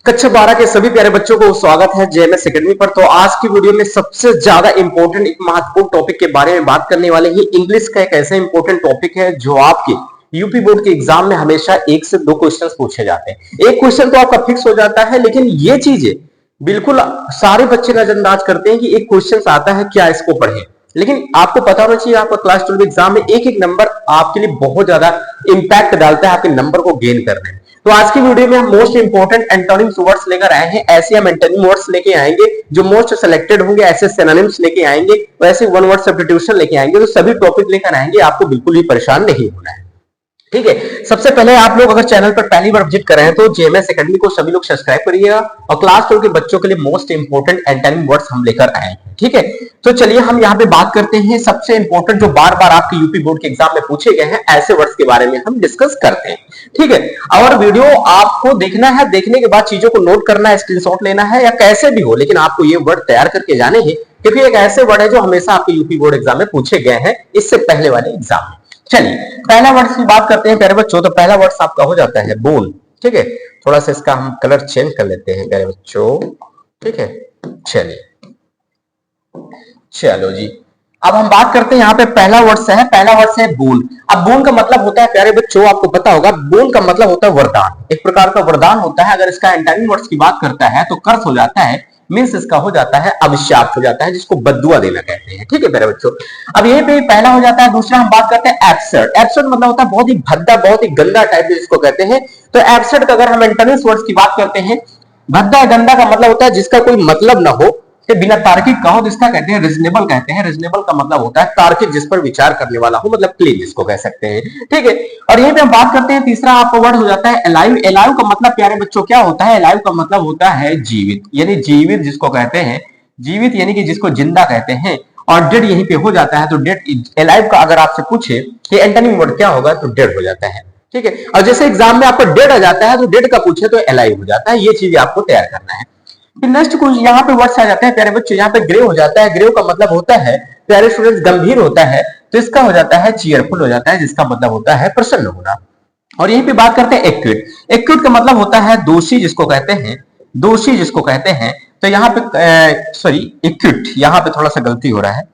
कक्षा 12 के सभी प्यारे बच्चों को स्वागत है जेएमएस एकेडमी पर। तो आज की वीडियो में सबसे ज्यादा इंपॉर्टेंट एक महत्वपूर्ण टॉपिक के बारे में बात करने वाले हैं। इंग्लिश का एक ऐसा इंपॉर्टेंट टॉपिक है जो आपके यूपी बोर्ड के एग्जाम में हमेशा 1 से 2 क्वेश्चंस पूछे जाते हैं। एक क्वेश्चन तो आपका फिक्स हो जाता है, लेकिन ये चीजें बिल्कुल सारे बच्चे नजरअंदाज करते हैं कि एक क्वेश्चन आता है, क्या इसको पढ़े। लेकिन आपको पता होना चाहिए, आपका क्लास 12 एग्जाम में एक एक नंबर आपके लिए बहुत ज्यादा इंपैक्ट डालता है आपके नंबर को गेन करने में। तो आज की वीडियो में हम मोस्ट इंपोर्टेंट एंटोनिम्स वर्ड्स लेकर आए हैं। ऐसे हम एंटोनिम वर्ड्स लेके आएंगे जो मोस्ट सिलेक्टेड होंगे, ऐसे सिनोनिम्स लेके आएंगे, वैसे वन वर्ड सब्स्टिट्यूशन लेके आएंगे। तो सभी टॉपिक लेकर आएंगे, आपको बिल्कुल भी परेशान नहीं होना है। ठीक है, सबसे पहले आप लोग अगर चैनल पर पहली बार विजिट कर रहे हैं तो जेएमएस एकेडमी को सभी लोग सब्सक्राइब करिएगा और क्लास 12 के बच्चों के लिए मोस्ट इंपोर्टेंट एंटोनिम वर्ड्स हम लेकर आए हैं। ठीक है, तो चलिए हम यहाँ पे बात करते हैं सबसे इंपोर्टेंट जो बार बार आपके यूपी बोर्ड के एग्जाम में पूछे गए हैं, ऐसे वर्ड्स के बारे में हम डिस्कस करते हैं। ठीक है, और वीडियो आपको देखना है, देखने के बाद चीजों को नोट करना है, स्क्रीनशॉट लेना है या कैसे भी हो, लेकिन आपको ये वर्ड तैयार करके जाने हैं, क्योंकि एक ऐसे वर्ड है जो हमेशा आपके यूपी बोर्ड एग्जाम में पूछे गए हैं इससे पहले वाले एग्जाम में। चलिए पहला वर्ड की बात करते हैं प्यारे बच्चों। तो पहला वर्ड आपका हो जाता है बोल। ठीक है, थोड़ा सा इसका हम कलर चेंज कर लेते हैं प्यारे बच्चों। ठीक है, चलिए चलो जी, अब हम बात करते हैं यहाँ पे पहला वर्ड है, पहला वर्ड है बोल। अब बोल का मतलब होता है प्यारे बच्चों, आपको पता होगा बोल का मतलब होता है वरदान, एक प्रकार का वरदान होता है। अगर इसका एंटोनिम वर्ड्स की बात करता है तो कर्स हो जाता है, मीन्स इसका हो जाता है अभिशाप हो जाता है, जिसको बद्दुआ देना कहते हैं। ठीक है प्यारे बच्चों, अब यहीं पे पहला हो जाता है। दूसरा हम बात करते हैं एब्सर्ड। एब्सर्ड मतलब होता है बहुत ही भद्दा, बहुत ही गंदा टाइप जिसको कहते हैं। तो एब्सर्ड का अगर हम एंटोनिम वर्ड्स की बात करते हैं, भद्दा गंदा का मतलब होता है जिसका कोई मतलब ना हो, बिना तार्किक का हो, जिसका कहते हैं रीजनेबल कहते हैं। रीजनेबल का मतलब होता है तार्किक, जिस पर विचार करने वाला हो, मतलब क्लीन जिसको कह सकते हैं। ठीक है, और यहीं पे हम बात करते हैं तीसरा आपका वर्ड हो जाता है अलाइव। अलाइव का मतलब प्यारे बच्चों क्या होता है? अलाइव का मतलब होता है जीवित, यानी जीवित जिसको कहते हैं, जीवित यानी कि जिसको जिंदा कहते हैं। और डेड यहीं पे हो जाता है। तो डेड, अलाइव का अगर आपसे पूछे कि एंटोनिम वर्ड क्या होगा तो डेड हो जाता है। ठीक है, और जैसे एग्जाम में आपको डेड आ जाता है तो डेड का पूछे तो अलाइव हो जाता है। ये चीज आपको तैयार करना है। फिर नेक्स्ट कुछ यहाँ पे वर्ड्स आ जाते हैं प्यारे बच्चों। यहाँ पे ग्रेव हो जाता है। ग्रेव का मतलब होता है प्यारे स्टूडेंट्स गंभीर होता है, तो इसका हो जाता है चीयरफुल हो जाता है, जिसका मतलब होता है प्रसन्न होना। और यहीं पे बात करते हैं एक्विट। एक्विट का मतलब होता है दोषी जिसको कहते हैं, दोषी जिसको कहते हैं। तो यहाँ पे सॉरी एक्विट, यहाँ पे थोड़ा सा गलती हो रहा है।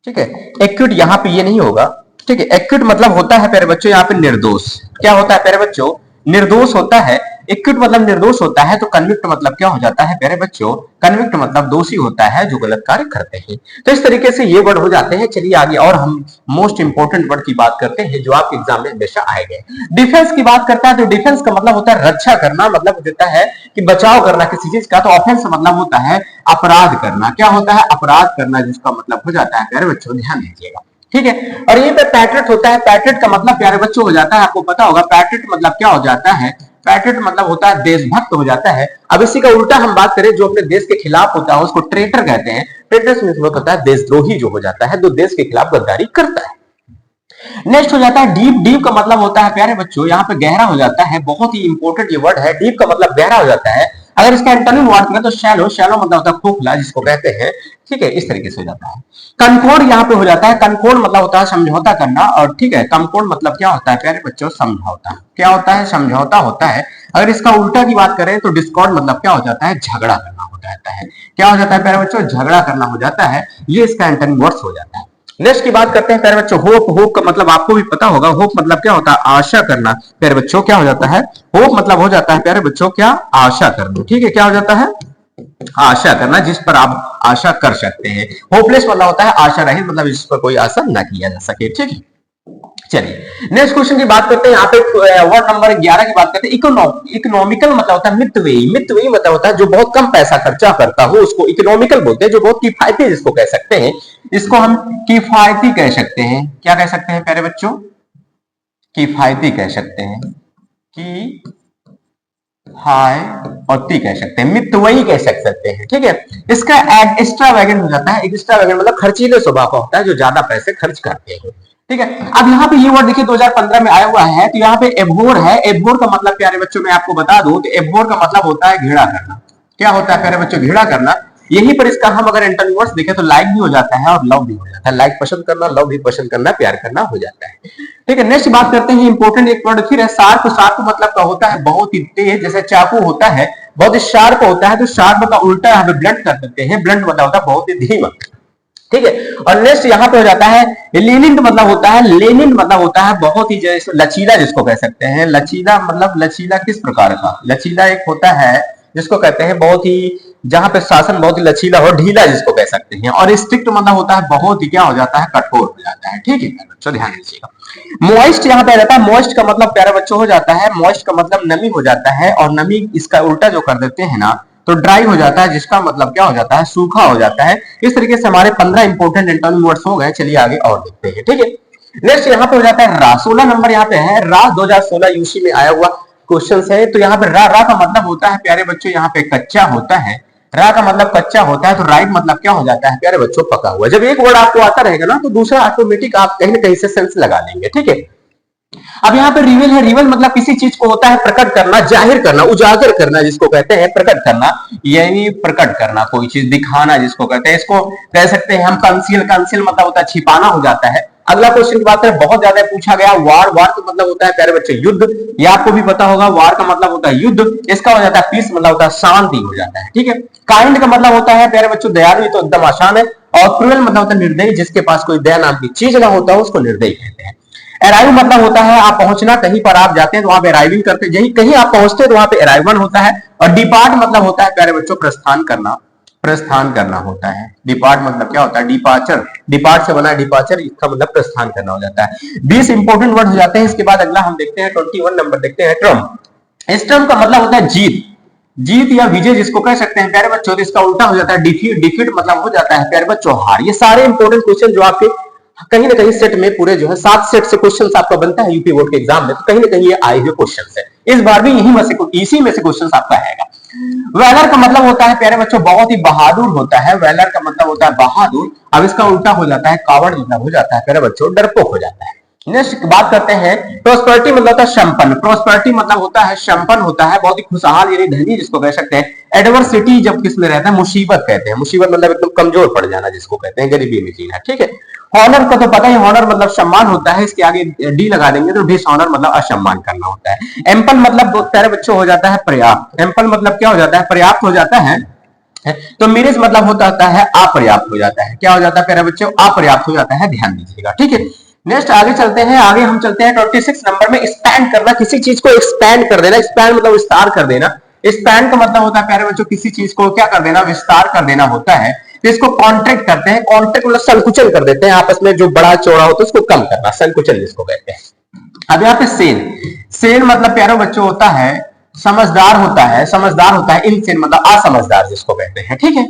ठीक है, एक्विट यहाँ पे ये नहीं होगा। ठीक है, एक्विट मतलब होता है प्यारे बच्चों यहाँ पे निर्दोष। क्या होता है प्यारे बच्चों? निर्दोष होता है। एक्विट मतलब निर्दोष होता है। तो कन्विक्ट मतलब क्या हो जाता है प्यारे बच्चों? कन्विक्ट मतलब दोषी होता है जो गलत कार्य करते हैं। तो इस तरीके से ये वर्ड हो जाते हैं। चलिए आगे और हम मोस्ट इंपोर्टेंट वर्ड की बात करते हैं जो आपके एग्जाम में हमेशा आएंगे। डिफेंस की बात करता है तो डिफेंस का मतलब होता है रक्षा करना, मतलब देता है कि बचाव करना किसी चीज का। तो ऑफेंस मतलब होता है अपराध करना। क्या होता है? अपराध करना, जिसका मतलब हो जाता है प्यारे बच्चों, ध्यान दीजिएगा। ठीक है, और यहीं पे पैट्रियट होता है। पैट्रियट का मतलब प्यारे बच्चों हो जाता है, आपको पता होगा पैट्रियट मतलब क्या हो जाता है? पैट्रियट मतलब होता है देशभक्त हो जाता है। अब इसी का उल्टा हम बात करें, जो अपने देश के खिलाफ होता है उसको ट्रेटर कहते हैं। ट्रेटर से मतलब होता है देशद्रोही जो हो जाता है, जो देश के खिलाफ गद्दारी करता है। नेक्स्ट हो जाता है डीप। डीप का मतलब होता है प्यारे बच्चों यहाँ पे गहरा हो जाता है। बहुत ही इंपॉर्टेंट ये वर्ड है। डीप का मतलब गहरा हो जाता है। अगर इसका एंटोनिम वर्ड करें तो शैलो। शैलो मतलब होता है खोखला जिसको कहते हैं। ठीक है, इस तरीके से हो जाता है। कनकोड यहाँ पे हो जाता है। कनकोड मतलब होता है समझौता करना। और ठीक है, कनकोड मतलब क्या होता है प्यारे बच्चों? समझौता। क्या होता है? समझौता होता है। अगर इसका उल्टा की बात करें तो डिस्कॉर्ड मतलब क्या हो जाता है? झगड़ा करना हो जाता है। क्या हो जाता है प्यारे बच्चों? झगड़ा करना हो जाता है। ये इसका एंटोनिम वर्ड्स हो जाता है। नेक्स्ट की बात करते हैं प्यारे बच्चों होप। होप का मतलब आपको भी पता होगा। होप मतलब क्या होता है? आशा करना। प्यारे बच्चों क्या हो जाता है? होप मतलब हो जाता है प्यारे बच्चों क्या? आशा करना। ठीक है, क्या हो जाता है? आशा करना, जिस पर आप आशा कर सकते हैं। होपलेस मतलब होता है आशा रहित, मतलब जिस पर कोई आशा ना किया जा सके। ठीक है, चलिए नेक्स्ट क्वेश्चन की बात करते हैं। यहाँ पे वर्ड नंबर 11 की बात करते हैं। इकोनॉमिकल मतलब होता है मितव्ययी। मितव्ययी मतलब होता है जो बहुत कम पैसा खर्चा करता हो, उसको इकोनॉमिकल बोलते हैं। जो बहुत किफायती जिसको कह सकते हैं, इसको हम किफायती कह सकते हैं। क्या कह सकते हैं प्यारे बच्चों? किफायती कह सकते हैं। की हाय और ती कह सकते हैं, मितव्ययी कह सकते हैं। ठीक है, इसका एक्स्ट्रा वैगन हो जाता है। एक्स्ट्रा वैगन मतलब खर्चीले स्वभाव का होता है, जो ज्यादा पैसे खर्च करते हैं। ठीक है, अब यहाँ पे ये वर्ड देखिए 2015 में आया हुआ है। तो यहाँ पे एब्होर है। एब्होर का मतलब प्यारे बच्चों मैं आपको बता दूं तो एब्होर का मतलब होता है घृणा करना। क्या होता है प्यारे बच्चों? घृणा करना। यहीं पर इसका हम अगर एंटोनिम वर्ड्स देखें तो लाइक भी हो जाता है और लव भी हो जाता है। लाइक पसंद करना, लव भी पसंद करना, प्यार करना हो जाता है। ठीक है, नेक्स्ट बात करते हैं इंपॉर्टेंट एक वर्ड फिर है शार्प। शार्प मतलब क्या होता है? बहुत ही तेज, जैसे चाकू होता है बहुत ही शार्प होता है, तो शार्प का उल्टा यहाँ पे ब्लंट कर सकते हैं। ब्लंट मतलब होता है बहुत ही धीमा। ठीक है, और नेक्स्ट यहाँ पे हो जाता है लेनिन मतलब होता है, लेनिन मतलब होता है बहुत ही जैसे लचीला जिसको कह सकते हैं। लचीला मतलब लचीला किस प्रकार का? लचीला एक होता है जिसको कहते हैं बहुत ही, जहां पे शासन बहुत ही लचीला हो, ढीला जिसको कह सकते हैं। और स्ट्रिक्ट मतलब होता है बहुत ही क्या हो जाता है? कठोर हो जाता है। ठीक है बच्चों, ध्यान दीजिएगा। मॉइस्ट यहाँ पे आ जाता है, मॉइस्ट का मतलब प्यारे बच्चों हो जाता है, मॉइस्ट का मतलब नमी हो जाता है, और नमी इसका उल्टा जो कर देते हैं ना तो ड्राई हो जाता है, जिसका मतलब क्या हो जाता है? सूखा हो जाता है। इस तरीके से हमारे 15 इंपोर्टेंट एंटोनिम वर्ड्स हो गए। चलिए आगे और देखते हैं। ठीक है, नेक्स्ट यहाँ पे हो जाता है रा। 16 नंबर यहाँ पे है रा, 2016 यूसी में आया हुआ क्वेश्चन है। तो यहाँ पे रा, रा का मतलब होता है प्यारे बच्चों यहाँ पे कच्चा होता है। रा का मतलब कच्चा होता है, तो राइट मतलब क्या हो जाता है प्यारे बच्चों? पका हुआ। जब एक वर्ड आपको आता रहेगा ना तो दूसरा ऑटोमेटिक आप कहीं ना कहीं से सेंस लगा लेंगे। ठीक है, अब यहाँ पे रिवील है। रिवील मतलब किसी चीज को होता है प्रकट करना, जाहिर करना, उजागर करना जिसको कहते हैं, प्रकट करना यानी प्रकट करना, कोई चीज दिखाना जिसको कहते हैं। इसको कह सकते हैं हम कंसील। कंसील मतलब होता है छिपाना हो जाता है। अगला क्वेश्चन की बात करें, बहुत ज्यादा पूछा गया वार। वार का मतलब होता है प्यारे बच्चे युद्ध, ये आपको भी पता होगा। वार का मतलब होता है युद्ध। इसका हो जाता है पीस, मतलब होता है शांति हो जाता है। ठीक है, काइंड का मतलब होता है प्यारे बच्चों दयालु, तो एकदम आसान है। और क्रूएल मतलब होता है निर्दयी, जिसके पास कोई दया नाम की चीज ना होता है उसको निर्दयी कहते हैं। अराइव मतलब होता है आप पहुंचना, कहीं पर आप जाते हैं तो वहां पे अराइविंग करते हैं, यही कहीं आप पहुंचते हैं तो वहां पे अराइवल होता है। और डिपार्ट मतलब होता है प्यारे बच्चों प्रस्थान करना, प्रस्थान करना होता है। डिपार्ट मतलब क्या होता है? डिपार्चर, डिपार्ट से बना है डिपार्चर, इसका मतलब प्रस्थान करना हो जाता है। 20 इंपोर्टेंट वर्ड हो जाते हैं। इसके बाद अगला हम देखते हैं 21 नंबर देखते हैं ट्रम। इस ट्रम का मतलब होता है जीत, जीत या विजय जिसको कह सकते हैं प्यारे बच्चों। तो इसका उल्टा हो जाता है डिफीट, डिफीट मतलब हो जाता है प्यारे बच्चों हार। ये सारे इंपोर्टेंट क्वेश्चन जो आपके कहीं ना कहीं सेट में पूरे जो है 7 सेट से क्वेश्चन आपका बनता है यूपी बोर्ड के एग्जाम में, तो कहीं ना कहीं ये आए हुए क्वेश्चन है। इस बार भी इसी में से क्वेश्चन आपका आएगा। वेलर का मतलब होता है प्यारे बच्चों बहुत ही बहादुर होता है। वेलर का मतलब होता है बहादुर। अब इसका उल्टा हो जाता है कावड़, मतलब हो जाता है प्यारे बच्चों डरपोक हो जाता है। नेक्स्ट बात करते हैं प्रोस्पेरिटी मतलब होता है संपन्न। प्रोस्पेरिटी मतलब होता है संपन्न होता है, बहुत ही खुशहाल यानी धनी जिसको कह सकते हैं। एडवर्सिटी जब किस में रहता है? मुसीबत कहते हैं। मुसीबत मतलब एकदम कमजोर पड़ जाना जिसको कहते हैं, गरीबी में जीना। ठीक है, हॉनर का तो पता ही, हॉनर मतलब सम्मान होता है। इसके आगे डी लगा देंगे तो डिसऑनर मतलब असम्मान करना होता है। एम्पल मतलब प्यारे बच्चों हो जाता है पर्याप्त। एम्पल मतलब क्या हो जाता है? पर्याप्त हो जाता है। तो मेरिज मतलब होता है अपर्याप्त हो जाता है। क्या हो जाता है प्यारे बच्चों? अपर्याप्त हो जाता है, ध्यान दीजिएगा। ठीक है, नेक्स्ट आगे चलते हैं। आगे हम चलते हैं 26 नंबर में एक्सपैंड करना, किसी चीज को एक्सपैंड कर देना। एक्सपैंड मतलब विस्तार कर देना। एक्सपैंड का मतलब होता है प्यारे बच्चों किसी चीज को क्या कर देना? विस्तार कर देना होता है। तो इसको कॉन्ट्रैक्ट करते हैं। कॉन्ट्रैक्ट मतलब संकुचन कर देते हैं, आपस में जो बड़ा चौड़ा होता है उसको कम करना, संकुचन जिसको कहते हैं। अब यहाँ पे सेन, सेन मतलब प्यारे बच्चों होता है समझदार होता है, समझदार होता है। इनसेन मतलब असमझदार जिसको कहते हैं। ठीक है,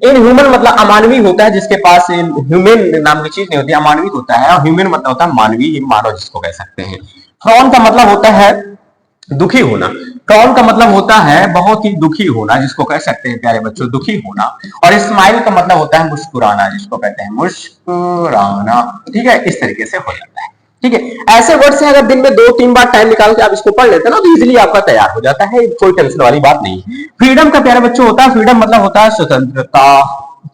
इन ह्यूमन मतलब अमानवीय होता है, जिसके पास ह्यूमन नाम की चीज नहीं होती, अमानवीय होता है। और ह्यूमन मतलब होता है मानवीय, मानव जिसको कह सकते हैं। फ्रॉन का मतलब होता है दुखी होना। फ्रॉन का मतलब होता है बहुत ही दुखी होना जिसको कह सकते हैं प्यारे बच्चों, दुखी होना। और स्माइल का मतलब होता है मुस्कुराना जिसको कहते हैं मुस्कुराना। ठीक है, इस तरीके से हो जाता है। ठीक है, ऐसे वर्ड से अगर दिन में 2-3 बार टाइम निकाल के आप इसको पढ़ लेते हैं ना तो इजीली आपका तैयार हो जाता है, कोई टेंशन वाली बात नहीं। फ्रीडम का प्यारे बच्चों होता है, फ्रीडम मतलब होता है स्वतंत्रता।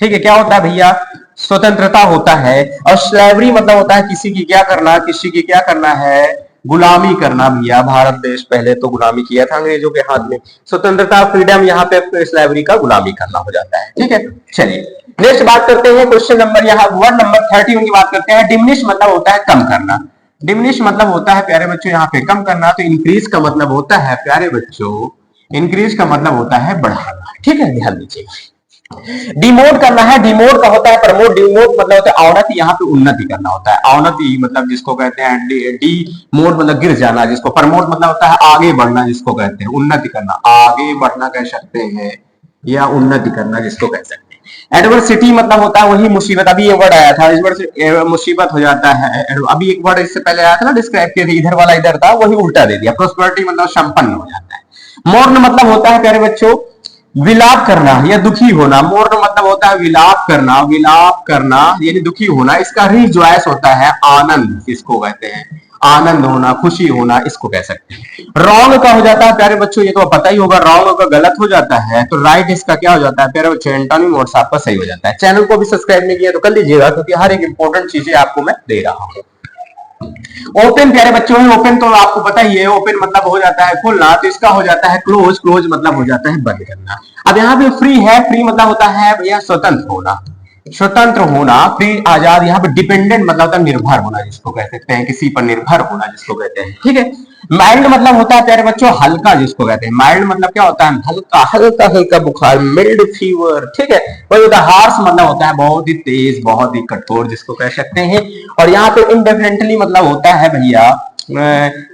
ठीक है, क्या होता है भैया? स्वतंत्रता होता है। और स्लेवरी मतलब होता है किसी की क्या करना, किसी की क्या करना है? गुलामी करना भैया। भारत देश पहले तो गुलामी किया था अंग्रेजों के हाथ में। स्वतंत्रता फ्रीडम, यहाँ पे स्लेवरी का गुलामी करना हो जाता है। ठीक है, चलिए नेक्स्ट बात करते हैं क्वेश्चन नंबर, यहाँ वर्ड नंबर 31 की बात करते हैं। डिमिनिश मतलब होता है कम करना। डिमिनिश मतलब होता है प्यारे बच्चों यहाँ पे कम करना। तो इंक्रीज का मतलब होता है प्यारे बच्चों, इंक्रीज का मतलब होता है बढ़ाना। ठीक है, ध्यान दीजिएगा। डिमोट करना है, डिमोट का होता है प्रमोट। डिमोट मतलब होता है अवनति, यहाँ पे उन्नति करना होता है। अवनति मतलब जिसको कहते हैं डी मोट मतलब गिर जाना जिसको। प्रमोट मतलब होता है आगे बढ़ना जिसको कहते हैं। उन्नति करना, आगे बढ़ना कह सकते हैं, या उन्नति करना जिसको कह सकते हैं। एडवर्सिटी मतलब होता है वही मुसीबत। अभी ये वर्ड आया था, इस वर्ड से मुसीबत हो जाता है। अभी एक वर्ड इससे पहले आया था ना डिस्क्राइब किया था, इधर वाला इधर था, वही उल्टा दे दिया। प्रोस्पेरिटी मतलब संपन्न हो जाता है। मोर्न मतलब होता है प्यारे बच्चों विलाप करना या दुखी होना। मोर्न मतलब होता है विलाप करना, विलाप करना यानी दुखी होना। इसका रिजॉयस होता है आनंद, इसको कहते हैं आनंद होना, खुशी होना, इसको कह सकते हैं। रॉन्ग का हो जाता है प्यारे बच्चों, ये तो पता ही होगा, रॉन्ग का गलत हो जाता है, तो राइट इसका क्या हो जाता है प्यारे बच्चों, एंटोनिम वर्ड्स आपका सही हो जाता है। चैनल को भी सब्सक्राइब नहीं किया तो कर लीजिएगा, क्योंकि हर एक इंपॉर्टेंट चीजें आपको मैं दे रहा हूं। ओपन प्यारे बच्चों है, ओपन तो आपको पता ही है, ओपन मतलब हो जाता है खुलना, तो इसका हो जाता है क्लोज, क्लोज मतलब हो जाता है बंद करना। अब यहाँ पे फ्री है, फ्री मतलब होता है भैया स्वतंत्र होना, स्वतंत्र होना, फ्री आजाद। यहाँ पे डिपेंडेंट मतलब होता है निर्भर होना, जिसको कह सकते हैं किसी पर निर्भर होना, जिसको कहते हैं, ठीक है। माइल्ड मतलब होता है प्यारे बच्चों हल्का, जिसको कहते हैं माइल्ड मतलब क्या होता है, हल्का, हल्का हल्का बुखार, मिल्ड फीवर, ठीक है। वही होता है हार्श मतलब होता है बहुत ही तेज, बहुत ही कठोर, जिसको कह सकते हैं। और यहाँ पे इंडेफिनेटली मतलब होता है भैया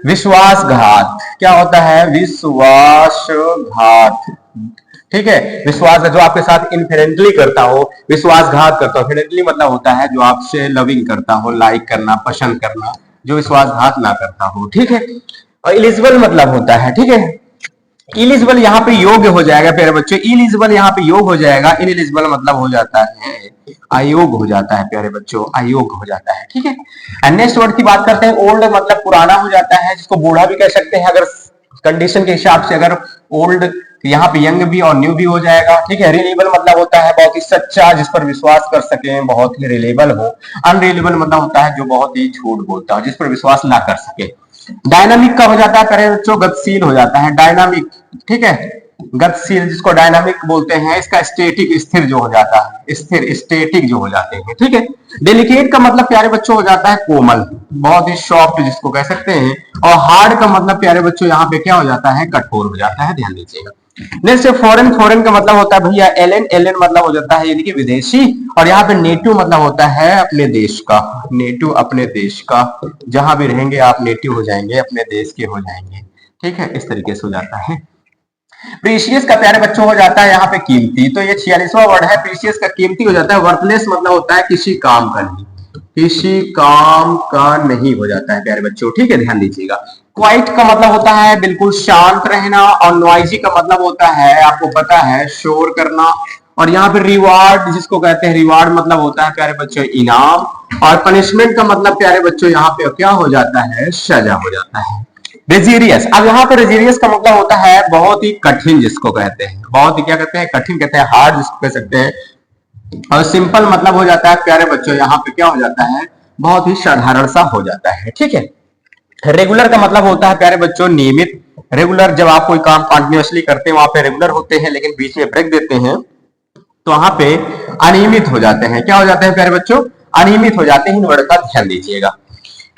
विश्वासघात। क्या होता है, विश्वासघात, ठीक है। विश्वास जो आपके साथ इनफेरेंटली करता हो, विश्वासघात करता हो। फेरेंटली मतलब होता है जो आपसे लविंग करता हो, लाइक करना, पसंद करना, जो विश्वासघात ना करता हो, ठीक है। और इलिजिबल मतलब होता है, ठीक है। इलिजिबल यहाँ पे योग्य हो जाएगा प्यारे बच्चों, इलिजिबल यहाँ पे योग हो जाएगा, इनएलिजिबल मतलब हो जाता है अयोग हो जाता है प्यारे बच्चों, अयोग हो जाता है, ठीक है। नेक्स्ट वर्ड की बात करते हैं, ओल्ड मतलब पुराना हो जाता है, जिसको बूढ़ा भी कह सकते हैं अगर कंडीशन के हिसाब से। अगर ओल्ड यहाँ पे यंग भी और न्यू भी हो जाएगा, ठीक है। रिलेबल मतलब होता है बहुत ही सच्चा, जिस पर विश्वास कर सके, बहुत ही रिलेबल हो। अनरिलेबल मतलब होता है जो बहुत ही झूठ बोलता हो, जिस पर विश्वास ना कर सके। डायनामिक का हो जाता है प्यारे बच्चों, गतिशील हो जाता है, डायनामिक, ठीक है। गतिशील जिसको डायनामिक बोलते हैं, इसका स्टेटिक स्थिर जो हो जाता है, स्थिर स्टेटिक जो हो जाते हैं, ठीक है। डेलिकेट का मतलब प्यारे बच्चों हो जाता है कोमल, बहुत ही सॉफ्ट, जिसको कह सकते हैं। और हार्ड का मतलब प्यारे बच्चों यहाँ पे क्या हो जाता है, कठोर हो जाता है, ध्यान दीजिएगा। नेक्स्ट फॉरेन, फॉरेन का मतलब होता है भैया एलियन, एलियन मतलब हो जाता है यानी कि विदेशी। और यहाँ पे नेटिव मतलब होता है अपने देश का, नेटिव अपने देश का, जहां भी रहेंगे आप नेटिव हो जाएंगे, अपने देश के हो जाएंगे, ठीक है, इस तरीके से हो जाता है। प्रीशियस का प्यारे बच्चों हो जाता है यहाँ पे कीमती, तो ये 46वां वर्ड है, प्रीशियस का कीमती हो जाता है। वर्थलेस मतलब होता है किसी काम का नहीं, किसी काम का नहीं हो जाता है प्यारे बच्चों, ठीक है, ध्यान दीजिएगा। क्वाइट का मतलब होता है बिल्कुल शांत रहना, और नॉइजी का मतलब होता है आपको पता है शोर करना। और यहाँ पे रिवार्ड जिसको कहते हैं, रिवार्ड मतलब होता है प्यारे बच्चों इनाम। और पनिशमेंट का मतलब प्यारे बच्चों यहाँ पे क्या हो जाता है, सजा हो जाता है। रेजिरियस, अब यहाँ पे रेजिरियस का मतलब होता है बहुत ही कठिन, जिसको कहते हैं बहुत ही क्या कहते हैं, कठिन कहते हैं, हार्ड जिसको कह सकते हैं। और सिंपल मतलब हो जाता है प्यारे बच्चों यहाँ पे क्या हो जाता है, बहुत ही साधारण सा हो जाता है, ठीक है। रेगुलर का मतलब होता है प्यारे बच्चों नियमित। रेगुलर जब आप कोई काम कंटिन्यूअसली करते हैं वहां पे रेगुलर होते हैं, लेकिन बीच में ब्रेक देते हैं तो वहां पे अनियमित हो जाते हैं। क्या हो जाते हैं प्यारे बच्चों, अनियमित हो जाते हैं। इन वर्ड का ध्यान दीजिएगा।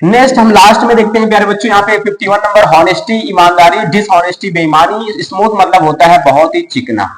नेक्स्ट हम लास्ट में देखते हैं प्यारे बच्चों, यहाँ पे 51 नंबर, हॉनेस्टी ईमानदारी, डिसऑनेस्टी बेईमानी। स्मूथ मतलब होता है बहुत ही चिकना,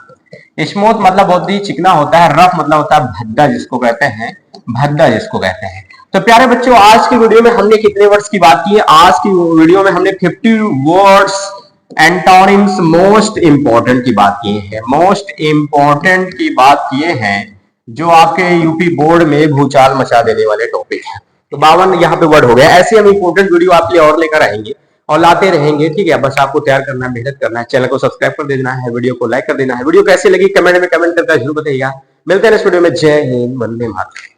स्मूथ मतलब बहुत ही चिकना होता है। रफ मतलब होता है भद्दा, जिसको कहते हैं भद्दा, जिसको कहते हैं। तो प्यारे बच्चों आज की वीडियो में हमने कितने वर्ड्स की बात की है, आज की वीडियो में हमने 50 वर्ड्स एंटोनिम्स मोस्ट इंपॉर्टेंट की बात की है, मोस्ट इंपॉर्टेंट की बात किए हैं, जो आपके यूपी बोर्ड में भूचाल मचा देने वाले टॉपिक है। तो 52 यहाँ पे वर्ड हो गया। ऐसे हम इंपॉर्टेंट वीडियो आपके लिए और लेकर आएंगे और लाते रहेंगे, ठीक है। बस आपको तैयार करना है, मेहनत करना है, चैनल को सब्सक्राइब कर देना है, वीडियो को लाइक कर देना है। वीडियो कैसी लगी कमेंट में कमेंट करके जरूर बताइएगा। मिलते हैं नेक्स्ट वीडियो में। जय हिंद, वंदे मातरम।